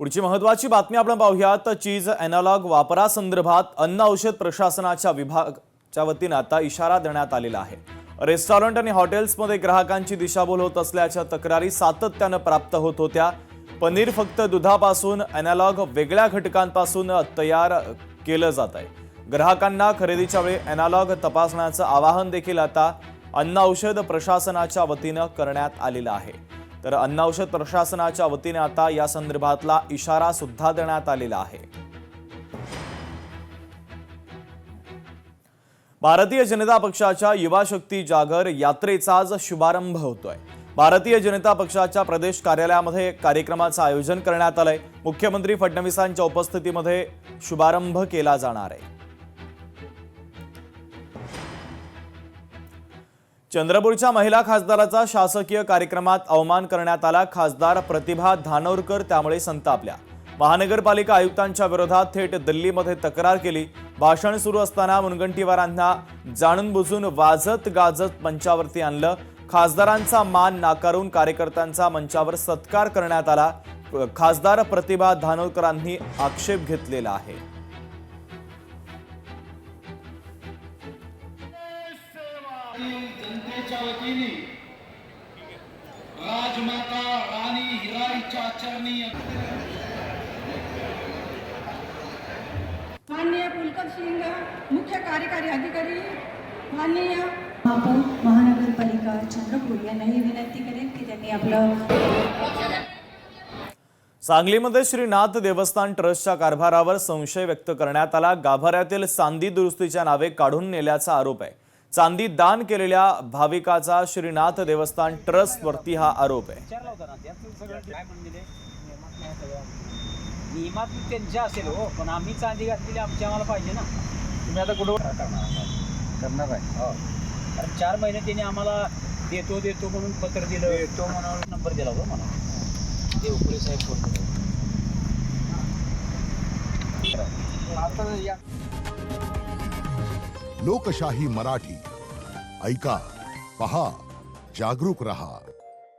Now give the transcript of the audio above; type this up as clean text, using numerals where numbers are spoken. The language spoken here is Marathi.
पुढची महत्त्वाची बातमी आपण पाहूयात। चीज एनालॉग वापरासंदर्भात अन्न औषध प्रशासनाच्या विभागाच्या वतीने आता इशारा देण्यात आलेला आहे। रेस्टॉरंट आणि हॉटेल्समध्ये ग्राहकांची दिशाभूल होत असल्याच्या तक्रारी सातत्याने प्राप्त होत होत्या। पनीर फक्त दुधापासून एनालॉग वेगळ्या घटकांपासून तयार केलं जात आहे। ग्राहकांना खरेदीच्या वेळी एनालॉग तपासण्याचं आवाहन देखील आता अन्न औषध प्रशासनाच्या वतीने करण्यात आलेलं आहे। तर अन्न औषध प्रशासनाच्या वतीने आता या संदर्भातला इशारा सुद्धा देण्यात आलेला आहे। भारतीय जनता पक्षाच्या युवा शक्ती जागर यात्रेचा आज शुभारंभ होतोय। भारतीय जनता पक्षाच्या प्रदेश कार्यालयामध्ये कार्यक्रमाचं आयोजन करण्यात आलंय। मुख्यमंत्री फडणवीसांच्या उपस्थितीमध्ये शुभारंभ केला जाणार आहे। चंद्रपूरच्या महिला खासदाराचा शासकीय कार्यक्रमात अवमान करण्यात आला। खासदार प्रतिभा धानोरकर त्यामुळे संतापल्या। महानगरपालिका आयुक्तांच्या विरोधात थेट दिल्लीमध्ये तक्रार केली। भाषण सुरू असताना मुनगंटीवारांना जाणून बुजून वाजत गाजत मंचावरती आणलं। खासदारांचा मान नाकारून कार्यकर्त्यांचा मंचावर सत्कार करण्यात आला। खासदार प्रतिभा धानोरकरांनी आक्षेप घेतलेला आहे। जनतेच्या वतीने राजमाता राणी हिराईच्या चरणी माननीय पुलकर सिंह मुख्य कार्यकारी अधिकारी माननीय महानगरपालिका चंद्रपूर यांनाही विनंती करेन की त्यांनी आपलं सांगलीमध्ये श्रीनाथ देवस्थान ट्रस्टच्या कारभारावर संशय व्यक्त करण्यात आला। गाभाऱ्यातील चांदी दुरुस्तीच्या नावे काढून नेल्याचा आरोप आहे। चांदी दान केलेल्या भाविकाचा श्रीनाथ देवस्थान ट्रस्ट वरती हा आरोप आहे। नियमात त्यांच्या असेल हो, पण आम्ही चांदी घातलेली आम्हाला पाहिजे ना। तुम्ही आता कुठं करणार आहे हो, कारण 4 महिने त्यांनी आम्हाला देतो म्हणून पत्र दिलं, देतो म्हणून नंबर दिला हो मला देवपुरे साहेब फोन लोकशाही मराठी ऐका, पहा, जागरूक रहा।